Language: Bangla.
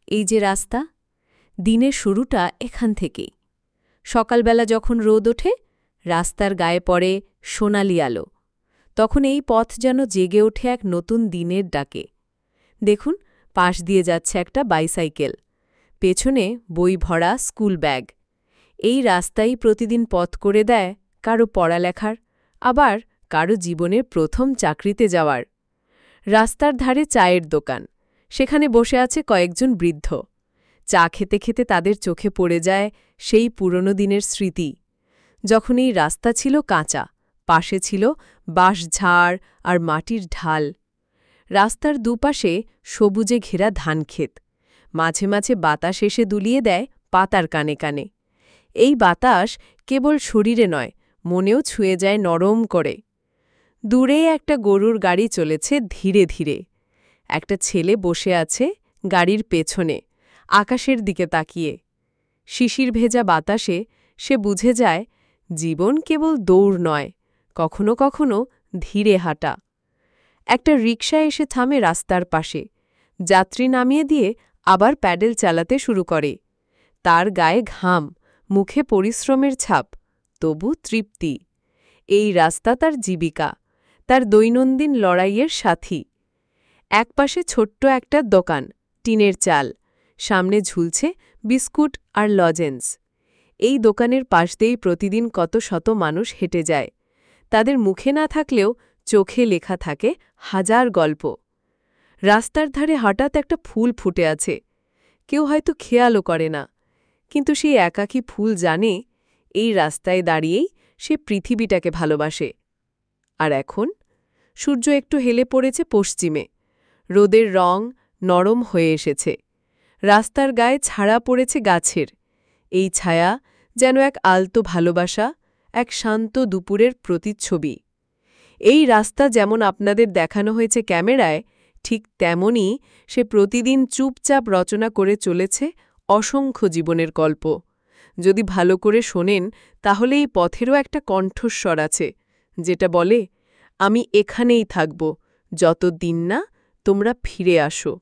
এই যে রাস্তা, দিনের শুরুটা এখান থেকেই। সকালবেলা যখন রোদ ওঠে, রাস্তার গায়ে পড়ে সোনালি আলো, তখন এই পথ যেন জেগে ওঠে এক নতুন দিনের ডাকে। দেখুন, পাশ দিয়ে যাচ্ছে একটা বাইসাইকেল, পেছনে বই ভরা স্কুল ব্যাগ। এই রাস্তাই প্রতিদিন পথ করে দেয় কারো পড়ালেখার, আবার কারো জীবনের প্রথম চাকরিতে যাওয়ার। রাস্তার ধারে চায়ের দোকান, সেখানে বসে আছে কয়েকজন বৃদ্ধ। চা খেতে খেতে তাদের চোখে পড়ে যায় সেই পুরনো দিনের স্মৃতি, যখন এই রাস্তা ছিল কাঁচা, পাশে ছিল বাঁশঝাড় আর মাটির ঢাল। রাস্তার দুপাশে সবুজে ঘেরা ধানক্ষেত, মাঝে মাঝে বাতাস এসে দুলিয়ে দেয় পাতার কানে কানে। এই বাতাস কেবল শরীরে নয়, মনেও ছুঁয়ে যায় নরম করে। দূরে একটা গরুর গাড়ি চলেছে ধীরে ধীরে। একটা ছেলে বসে আছে গাড়ির পেছনে, আকাশের দিকে তাকিয়ে। শিশির ভেজা বাতাসে সে বুঝে যায় জীবন কেবল দৌড় নয়, কখনো কখনো ধীরে হাঁটা। একটা রিকশা এসে থামে রাস্তার পাশে, যাত্রী নামিয়ে দিয়ে আবার প্যাডেল চালাতে শুরু করে। তার গায়ে ঘাম, মুখে পরিশ্রমের ছাপ, তবু তৃপ্তি। এই রাস্তা তার জীবিকা, তার দৈনন্দিন লড়াইয়ের সাথী। একপাশে ছোট্ট একটা দোকান, টিনের চাল, সামনে ঝুলছে বিস্কুট আর লজেন্স। এই দোকানের পাশ দিয়েই প্রতিদিন কত শত মানুষ হেঁটে যায়। তাদের মুখে না থাকলেও চোখে লেখা থাকে হাজার গল্প। রাস্তার ধারে হঠাৎ একটা ফুল ফুটে আছে, কেউ হয়তো খেয়ালও করে না, কিন্তু সেই একাকী ফুল জানে এই রাস্তায় দাঁড়িয়েই সে পৃথিবীটাকে ভালোবাসে। আর এখন সূর্য একটু হেলে পড়েছে পশ্চিমে, রোদের রং নরম হয়ে এসেছে, রাস্তার গায়ে ছায়া পড়েছে গাছের। এই ছায়া যেন এক আলতো ভালোবাসা, এক শান্ত দুপুরের প্রতিচ্ছবি। এই রাস্তা যেমন আপনাদের দেখানো হয়েছে ক্যামেরায়, ঠিক তেমনই সে প্রতিদিন চুপচাপ রচনা করে চলেছে অসংখ্য জীবনের গল্প। যদি ভালো করে শোনেন, তাহলে এই পথেরও একটা কণ্ঠস্বর আছে, যেটা বলে, আমি এখানেই থাকব, যতদিন না তোমরা ফিরে আসো।